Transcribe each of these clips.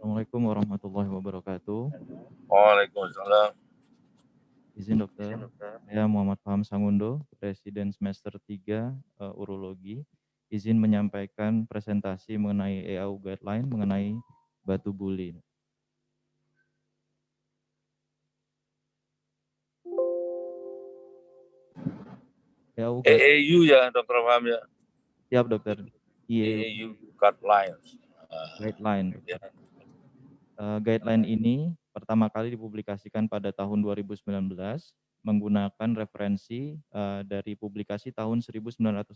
Assalamualaikum warahmatullahi wabarakatuh. Waalaikumsalam. Izin dokter, saya Muhammad Faham Sangundo, Presiden semester 3 Urologi. Izin menyampaikan presentasi mengenai EAU Guideline mengenai batu buli. EAU EAU ya Dokter Faham ya. siap dokter. EAU EAU Guidelines. Guideline dokter. Ya. Guideline ini pertama kali dipublikasikan pada tahun 2019 menggunakan referensi dari publikasi tahun 1970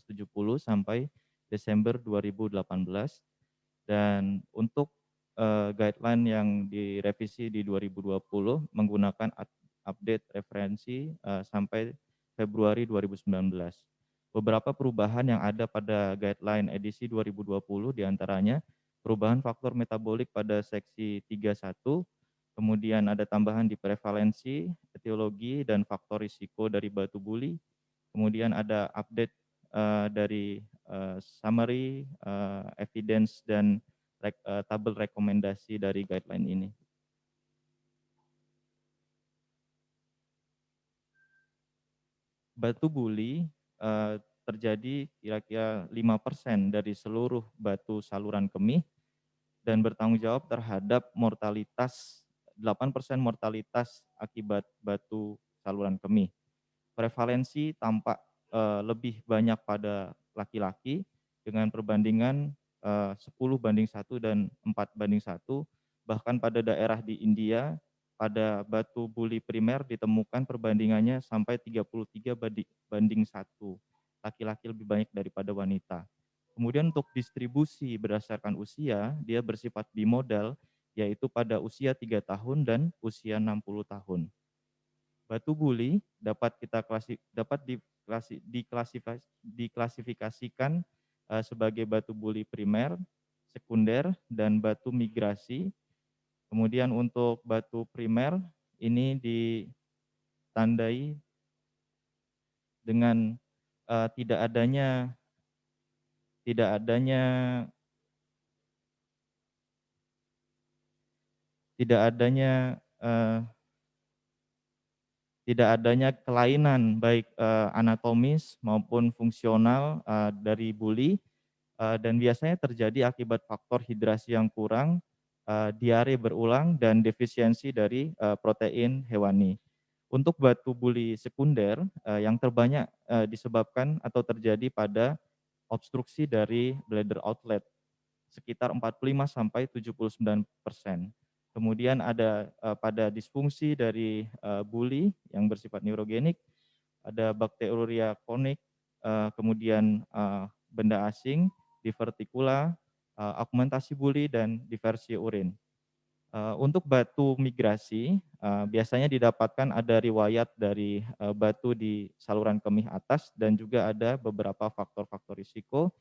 sampai Desember 2018, dan untuk guideline yang direvisi di 2020 menggunakan update referensi sampai Februari 2019. Beberapa perubahan yang ada pada guideline edisi 2020 diantaranya perubahan faktor metabolik pada seksi 31, kemudian ada tambahan di prevalensi, etiologi, dan faktor risiko dari batu buli, kemudian ada update dari summary, evidence, dan tabel rekomendasi dari guideline ini. Batu buli terjadi kira-kira 5% dari seluruh batu saluran kemih dan bertanggung jawab terhadap mortalitas 8% mortalitas akibat batu saluran kemih. Prevalensi tampak lebih banyak pada laki-laki dengan perbandingan 10:1 dan 4:1. Bahkan pada daerah di India, pada batu buli primer ditemukan perbandingannya sampai 33:1. Laki-laki lebih banyak daripada wanita. Kemudian untuk distribusi berdasarkan usia, dia bersifat bimodal, yaitu pada usia 3 tahun dan usia 60 tahun. Batu buli dapat diklasifikasikan sebagai batu buli primer, sekunder, dan batu migrasi. Kemudian untuk batu primer ini ditandai dengan tidak adanya tidak adanya tidak adanya tidak adanya kelainan baik anatomis maupun fungsional dari buli, dan biasanya terjadi akibat faktor hidrasi yang kurang, diare berulang, dan defisiensi dari protein hewani. Untuk batu buli sekunder yang terbanyak disebabkan atau terjadi pada obstruksi dari bladder outlet sekitar 45-79%. Kemudian ada pada disfungsi dari buli yang bersifat neurogenik, ada bakteriuria kronik, kemudian benda asing, divertikula, augmentasi buli, dan diversi urin. Untuk batu migrasi, biasanya didapatkan ada riwayat dari batu di saluran kemih atas dan juga ada beberapa faktor-faktor risiko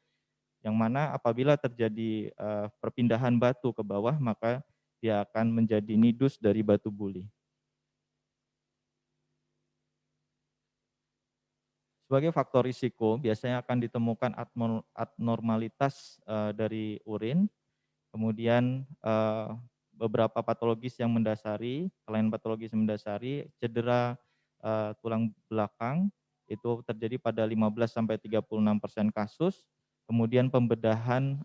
yang mana apabila terjadi perpindahan batu ke bawah, maka dia akan menjadi nidus dari batu buli. Sebagai faktor risiko, biasanya akan ditemukan abnormalitas dari urin, kemudian beberapa patologis yang mendasari, selain patologis yang mendasari, cedera tulang belakang, itu terjadi pada 15-36% kasus, kemudian pembedahan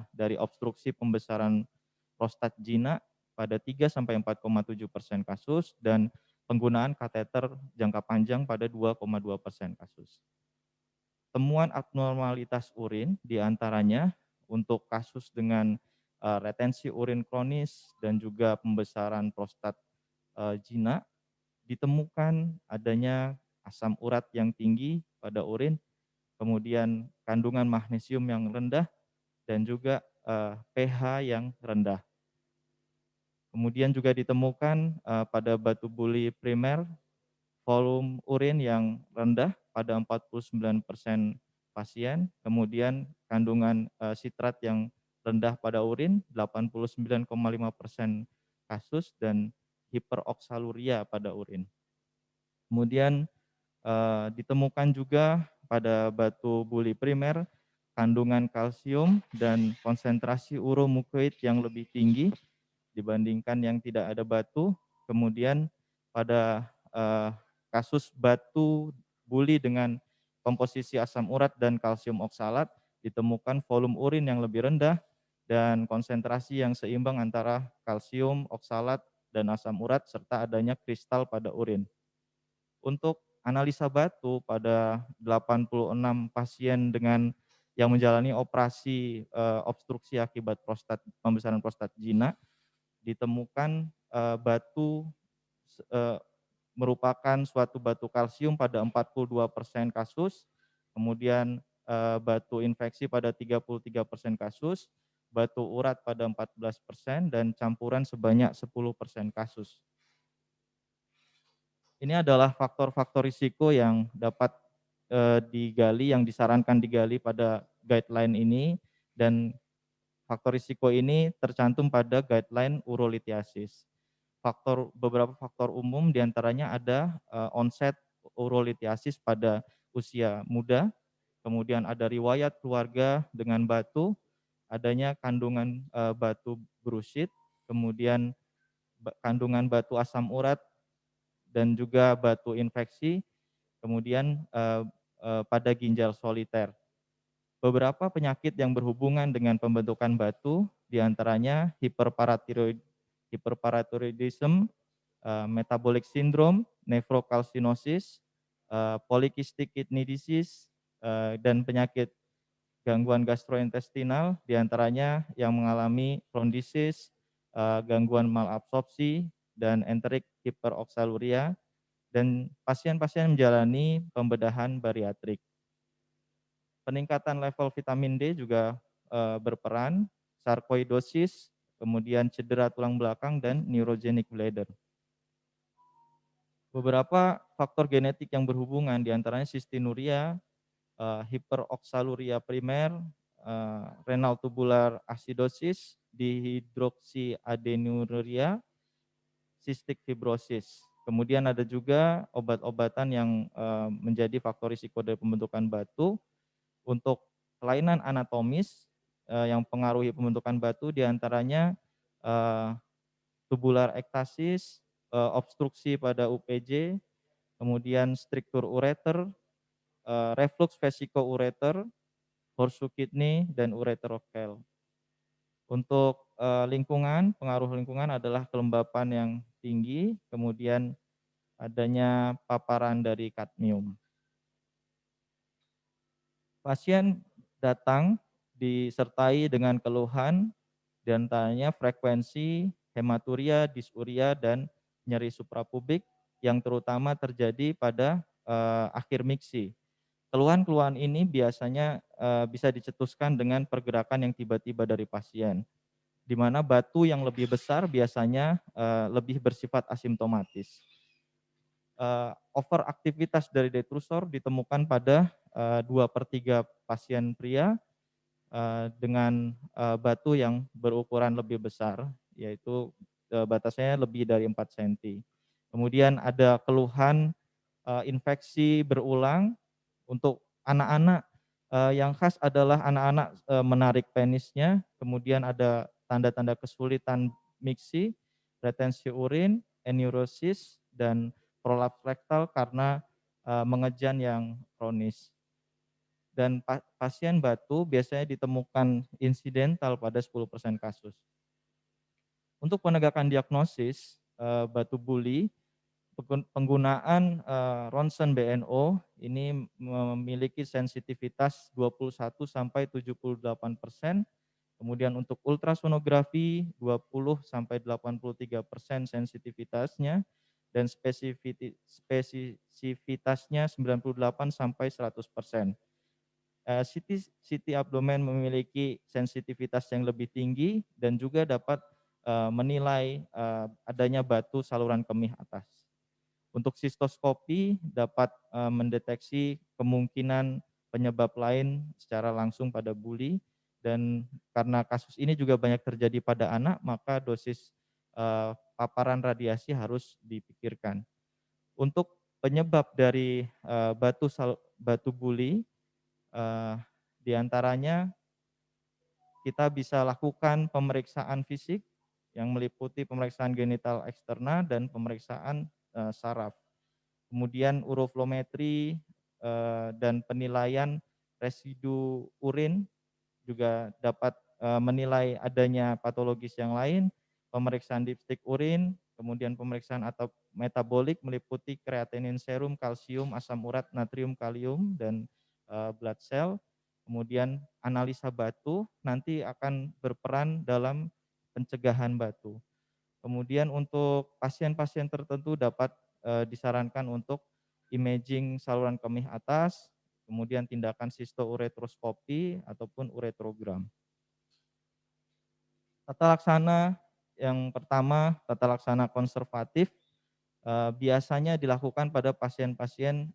dari obstruksi pembesaran prostat jinak pada 3-4,7% kasus, dan penggunaan kateter jangka panjang pada 2,2% kasus. Temuan abnormalitas urin diantaranya untuk kasus dengan retensi urin kronis dan juga pembesaran prostat jinak, ditemukan adanya asam urat yang tinggi pada urin, kemudian kandungan magnesium yang rendah, dan juga pH yang rendah. Kemudian juga ditemukan pada batu buli primer volume urin yang rendah pada 49% pasien, kemudian kandungan sitrat yang rendah pada urin 89,5% kasus, dan hiperoksaluria pada urin. Kemudian ditemukan juga pada batu buli primer kandungan kalsium dan konsentrasi uromukoid yang lebih tinggi dibandingkan yang tidak ada batu. Kemudian pada kasus batu buli dengan komposisi asam urat dan kalsium oksalat ditemukan volume urin yang lebih rendah dan konsentrasi yang seimbang antara kalsium oksalat dan asam urat serta adanya kristal pada urin. Untuk analisa batu pada 86 pasien dengan yang menjalani operasi obstruksi akibat pembesaran prostat jinak ditemukan batu merupakan suatu batu kalsium pada 42% kasus, kemudian batu infeksi pada 33% kasus, batu urat pada 14% dan campuran sebanyak 10% kasus. Ini adalah faktor-faktor risiko yang dapat digali, yang disarankan digali pada guideline ini, dan faktor risiko ini tercantum pada guideline urolitiasis. Beberapa faktor umum diantaranya ada onset urolitiasis pada usia muda, kemudian ada riwayat keluarga dengan batu, adanya kandungan batu brusit, kemudian kandungan batu asam urat dan juga batu infeksi, kemudian pada ginjal soliter. Beberapa penyakit yang berhubungan dengan pembentukan batu diantaranya hiperparathyroidism, metabolic syndrome, nephrocalcinosis, polycystic kidney disease, dan penyakit gangguan gastrointestinal diantaranya yang mengalami rondisis, gangguan malabsorpsi, dan enteric hiperoxaluria, dan pasien-pasien menjalani pembedahan bariatrik. Peningkatan level vitamin D juga berperan, sarkoidosis, kemudian cedera tulang belakang, dan neurogenic bladder. Beberapa faktor genetik yang berhubungan diantaranya sistinuria, hiperoxaluria primer, renal tubular acidosis, dihidroksiadenuria, cystic fibrosis. Kemudian ada juga obat-obatan yang menjadi faktor risiko dari pembentukan batu. Untuk kelainan anatomis yang mempengaruhi pembentukan batu diantaranya tubular ektasis, obstruksi pada UPJ, kemudian struktur ureter, reflux vesicoureter, horseshoe kidney, dan ureterokel. Untuk lingkungan, pengaruh lingkungan adalah kelembapan yang tinggi, kemudian adanya paparan dari kadmium. Pasien datang disertai dengan keluhan diantaranya frekuensi hematuria, disuria, dan nyeri suprapubik yang terutama terjadi pada akhir miksi. Keluhan-keluhan ini biasanya bisa dicetuskan dengan pergerakan yang tiba-tiba dari pasien, di mana batu yang lebih besar biasanya lebih bersifat asimptomatis. Overaktivitas dari detrusor ditemukan pada 2/3 pasien pria dengan batu yang berukuran lebih besar, yaitu batasnya lebih dari 4 cm. Kemudian ada keluhan infeksi berulang. Untuk anak-anak yang khas adalah anak-anak menarik penisnya, kemudian ada tanda-tanda kesulitan miksi, retensi urin, enurosis, dan prolaps rektal karena mengejan yang kronis. Dan pasien batu biasanya ditemukan insidental pada 10% kasus. Untuk penegakan diagnosis batu buli, penggunaan ronsen BNO ini memiliki sensitivitas 21 sampai 78%. Kemudian untuk ultrasonografi 20 sampai 83% sensitivitasnya, dan spesifitasnya 98 sampai 100%. CT abdomen memiliki sensitivitas yang lebih tinggi dan juga dapat menilai adanya batu saluran kemih atas. Untuk sistoskopi dapat mendeteksi kemungkinan penyebab lain secara langsung pada buli, dan karena kasus ini juga banyak terjadi pada anak, maka dosis paparan radiasi harus dipikirkan. Untuk penyebab dari batu buli, diantaranya kita bisa lakukan pemeriksaan fisik, yang meliputi pemeriksaan genital eksterna dan pemeriksaan saraf. Kemudian uroflometri dan penilaian residu urin juga dapat menilai adanya patologis yang lain, pemeriksaan dipstik urin, kemudian pemeriksaan atau metabolik meliputi kreatinin serum, kalsium, asam urat, natrium, kalium, dan blood cell. Kemudian analisa batu nanti akan berperan dalam pencegahan batu. Kemudian untuk pasien-pasien tertentu dapat disarankan untuk imaging saluran kemih atas, kemudian tindakan histouretroskopi ataupun uretrogram. Tata laksana yang pertama, tata laksana konservatif biasanya dilakukan pada pasien-pasien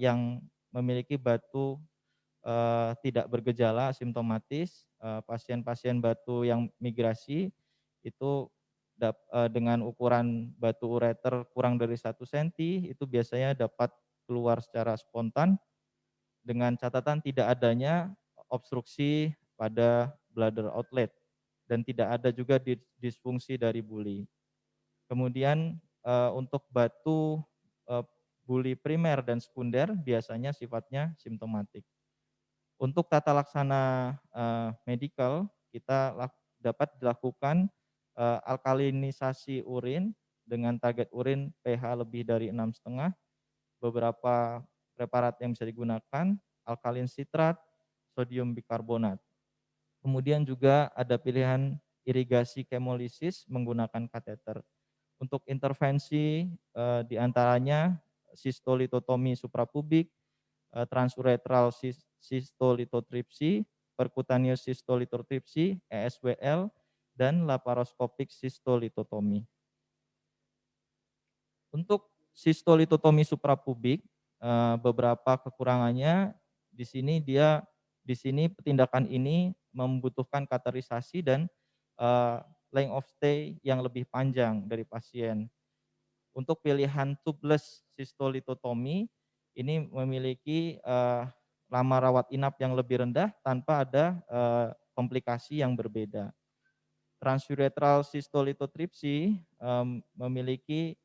yang memiliki batu tidak bergejala asimptomatis, pasien-pasien batu yang migrasi itu dengan ukuran batu ureter kurang dari 1 cm itu biasanya dapat keluar secara spontan dengan catatan tidak adanya obstruksi pada bladder outlet dan tidak ada juga disfungsi dari buli. Kemudian untuk batu buli primer dan sekunder biasanya sifatnya simptomatik. Untuk tata laksana medikal kita dapat dilakukan alkalinisasi urin dengan target urin pH lebih dari 6,5. Beberapa preparat yang bisa digunakan alkalin sitrat, sodium bikarbonat. Kemudian juga ada pilihan irigasi kemolisis menggunakan kateter. Untuk intervensi diantaranya sistolitotomi suprapubik, transuretral sistolitotripsi, percutaneous sistolitotripsi, ESWL, dan laparoskopik sistolitotomi. Untuk sistolitotomi suprapubik, beberapa kekurangannya di sini tindakan ini membutuhkan kateterisasi dan length of stay yang lebih panjang dari pasien. Untuk pilihan tubeless sistolitotomi ini memiliki lama rawat inap yang lebih rendah tanpa ada komplikasi yang berbeda. Transuretral sistolitotripsi memiliki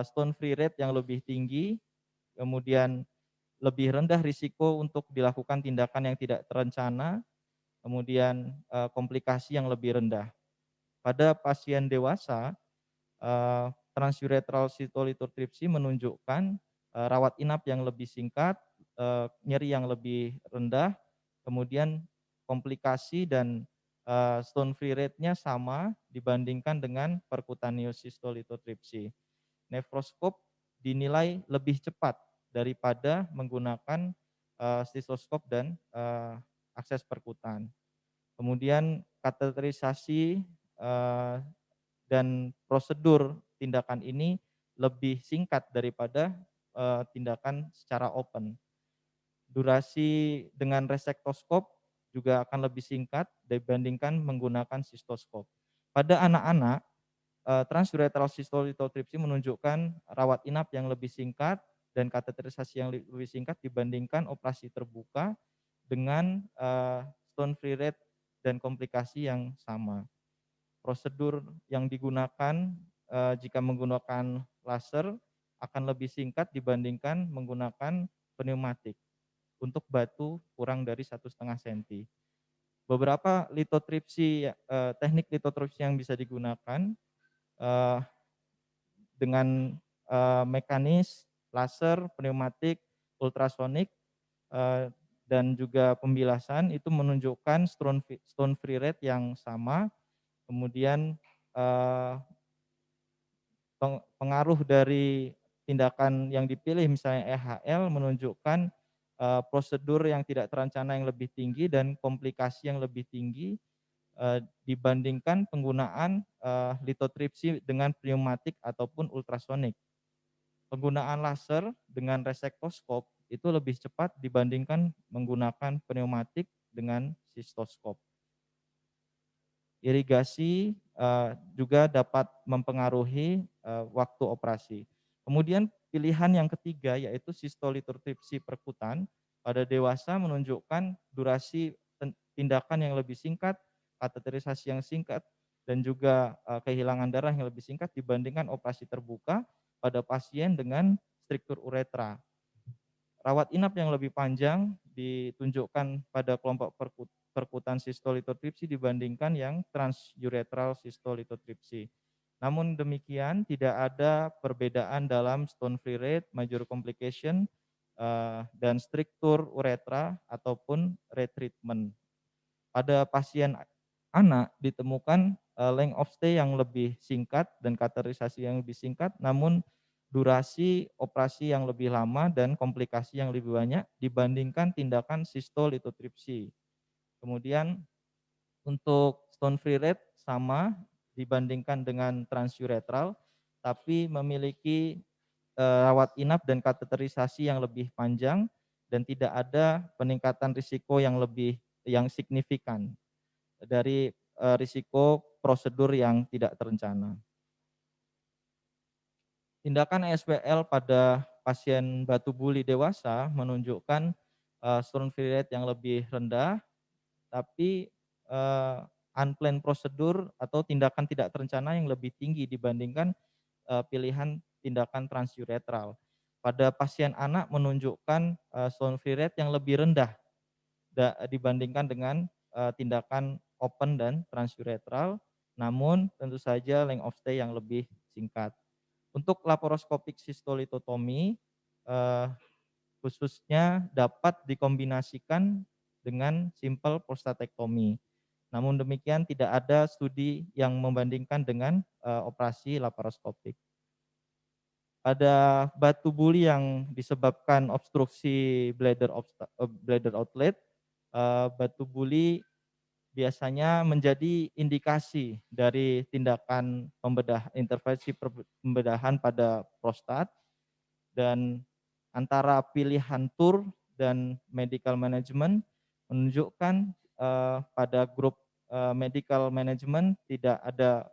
stone free rate yang lebih tinggi, kemudian lebih rendah risiko untuk dilakukan tindakan yang tidak terencana, kemudian komplikasi yang lebih rendah. Pada pasien dewasa, transuretral sistolitotripsi menunjukkan rawat inap yang lebih singkat, nyeri yang lebih rendah, kemudian komplikasi dan stone free rate-nya sama dibandingkan dengan percutaneous sistolitotripsi. Nefroskop dinilai lebih cepat daripada menggunakan stetoskop dan akses perkutan. Kemudian kateterisasi dan prosedur tindakan ini lebih singkat daripada tindakan secara open. Durasi dengan resektoskop juga akan lebih singkat dibandingkan menggunakan sistoskop. Pada anak-anak, transuretral sistolitotripsi menunjukkan rawat inap yang lebih singkat dan kateterisasi yang lebih singkat dibandingkan operasi terbuka dengan stone free rate dan komplikasi yang sama. Prosedur yang digunakan jika menggunakan laser akan lebih singkat dibandingkan menggunakan pneumatik untuk batu kurang dari 1,5 cm. Beberapa litotripsi, teknik litotripsi yang bisa digunakan dengan mekanis, laser, pneumatik, ultrasonik, dan juga pembilasan itu menunjukkan stone free rate yang sama. Kemudian pengaruh dari tindakan yang dipilih misalnya EHL menunjukkan prosedur yang tidak terencana yang lebih tinggi dan komplikasi yang lebih tinggi dibandingkan penggunaan litotripsi dengan pneumatik ataupun ultrasonik. Penggunaan laser dengan resektoskop itu lebih cepat dibandingkan menggunakan pneumatik dengan sistoskop. Irigasi juga dapat mempengaruhi waktu operasi. Kemudian pilihan yang ketiga yaitu sistolitotripsi perkutan pada dewasa menunjukkan durasi tindakan yang lebih singkat, kateterisasi yang singkat, dan juga kehilangan darah yang lebih singkat dibandingkan operasi terbuka pada pasien dengan struktur uretra. Rawat inap yang lebih panjang ditunjukkan pada kelompok perkutan sistolitotripsi dibandingkan yang transuretral sistolitotripsi. Namun demikian tidak ada perbedaan dalam stone free rate, major complication, dan struktur uretra ataupun retreatment. Pada pasien anak ditemukan length of stay yang lebih singkat dan kateterisasi yang lebih singkat, namun durasi operasi yang lebih lama dan komplikasi yang lebih banyak dibandingkan tindakan sistolitotripsi. Kemudian untuk stone free rate sama dibandingkan dengan transuretral, tapi memiliki rawat inap dan kateterisasi yang lebih panjang dan tidak ada peningkatan risiko yang signifikan dari risiko prosedur yang tidak terencana. Tindakan ESBL pada pasien batu buli dewasa menunjukkan stone free rate yang lebih rendah, tapi unplanned prosedur atau tindakan tidak terencana yang lebih tinggi dibandingkan pilihan tindakan transuretral. Pada pasien anak menunjukkan stone free rate yang lebih rendah dibandingkan dengan tindakan open dan transuretral, namun tentu saja length of stay yang lebih singkat. Untuk laparoskopik sistolitotomi khususnya dapat dikombinasikan dengan simple prostatektomi. Namun demikian tidak ada studi yang membandingkan dengan operasi laparoskopik. Pada batu buli yang disebabkan obstruksi bladder outlet, batu buli biasanya menjadi indikasi dari tindakan intervensi pembedahan pada prostat, dan antara pilihan TUR dan medical management menunjukkan pada grup medical management tidak ada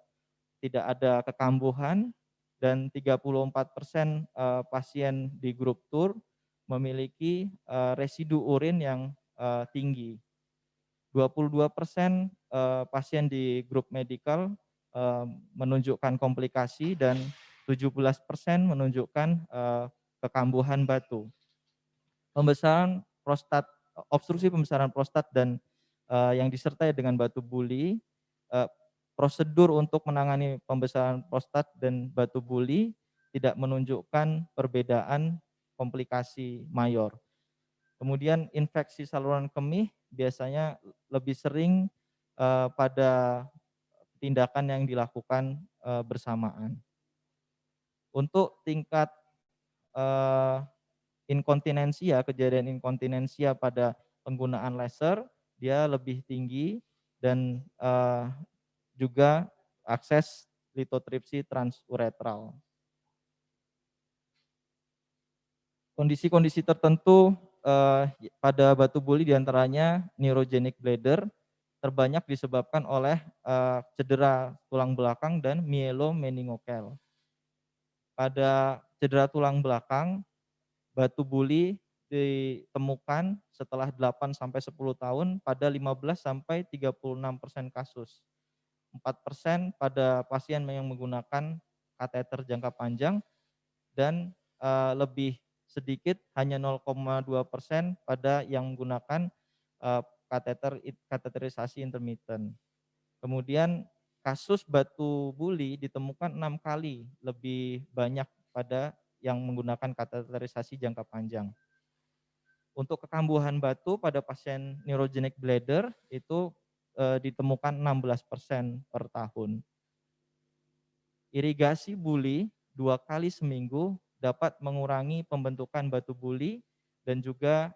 kekambuhan, dan 34% pasien di grup TUR memiliki residu urin yang tinggi. 22% pasien di grup medical menunjukkan komplikasi dan 17% menunjukkan kekambuhan batu. Pembesaran prostat, obstruksi pembesaran prostat dan yang disertai dengan batu buli, prosedur untuk menangani pembesaran prostat dan batu buli tidak menunjukkan perbedaan komplikasi mayor. Kemudian infeksi saluran kemih biasanya lebih sering pada tindakan yang dilakukan bersamaan. Untuk tingkat inkontinensia, kejadian inkontinensia pada penggunaan laser, dia lebih tinggi dan juga akses litotripsi transuretral. Kondisi-kondisi tertentu pada batu buli diantaranya neurogenic bladder terbanyak disebabkan oleh cedera tulang belakang dan myelomeningokel. Pada cedera tulang belakang, batu buli ditemukan setelah 8-10 tahun pada 15-36% kasus. 4% pada pasien yang menggunakan kateter jangka panjang, dan lebih sedikit hanya 0,2% pada yang menggunakan kateterisasi intermittent. Kemudian kasus batu buli ditemukan 6 kali lebih banyak pada yang menggunakan kateterisasi jangka panjang. Untuk kekambuhan batu pada pasien neurogenic bladder itu ditemukan 16% per tahun. Irigasi buli 2 kali seminggu dapat mengurangi pembentukan batu buli dan juga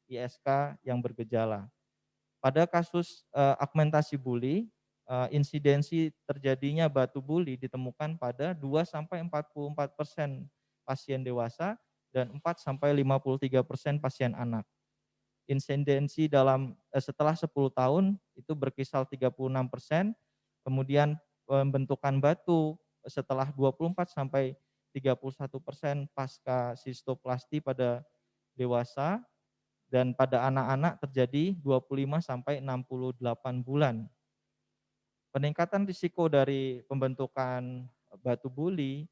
ISK yang bergejala. Pada kasus augmentasi buli, insidensi terjadinya batu buli ditemukan pada 2-44% pasien dewasa dan 4-53% pasien anak. Insidensi setelah 10 tahun itu berkisar 36%, kemudian pembentukan batu setelah 24-31% pasca sistoplasti pada dewasa, dan pada anak-anak terjadi 25-68 bulan. Peningkatan risiko dari pembentukan batu buli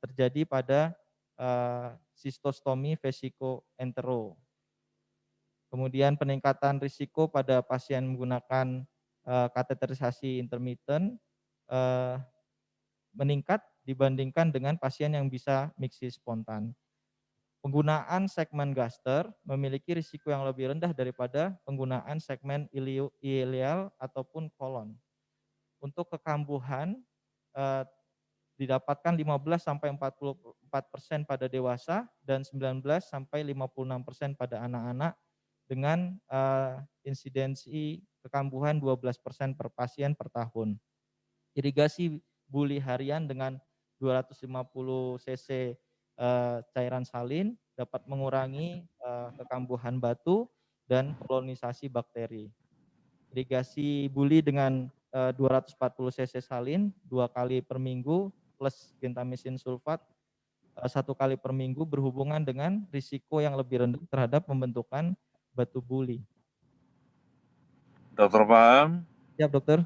terjadi pada sistostomi vesiko-entero. Kemudian peningkatan risiko pada pasien menggunakan kateterisasi intermittent meningkat dibandingkan dengan pasien yang bisa miksi spontan. Penggunaan segmen gaster memiliki risiko yang lebih rendah daripada penggunaan segmen ileal ataupun kolon. Untuk kekambuhan didapatkan 15-44% pada dewasa dan 19-56% pada anak-anak dengan insidensi kekambuhan 12% per pasien per tahun. Irigasi buli harian dengan 250 cc cairan salin dapat mengurangi kekambuhan batu dan kolonisasi bakteri. Irigasi buli dengan 240 cc salin 2 kali per minggu plus gentamisin sulfat 1 kali per minggu berhubungan dengan risiko yang lebih rendah terhadap pembentukan batu buli. Dokter paham? Siap, dokter.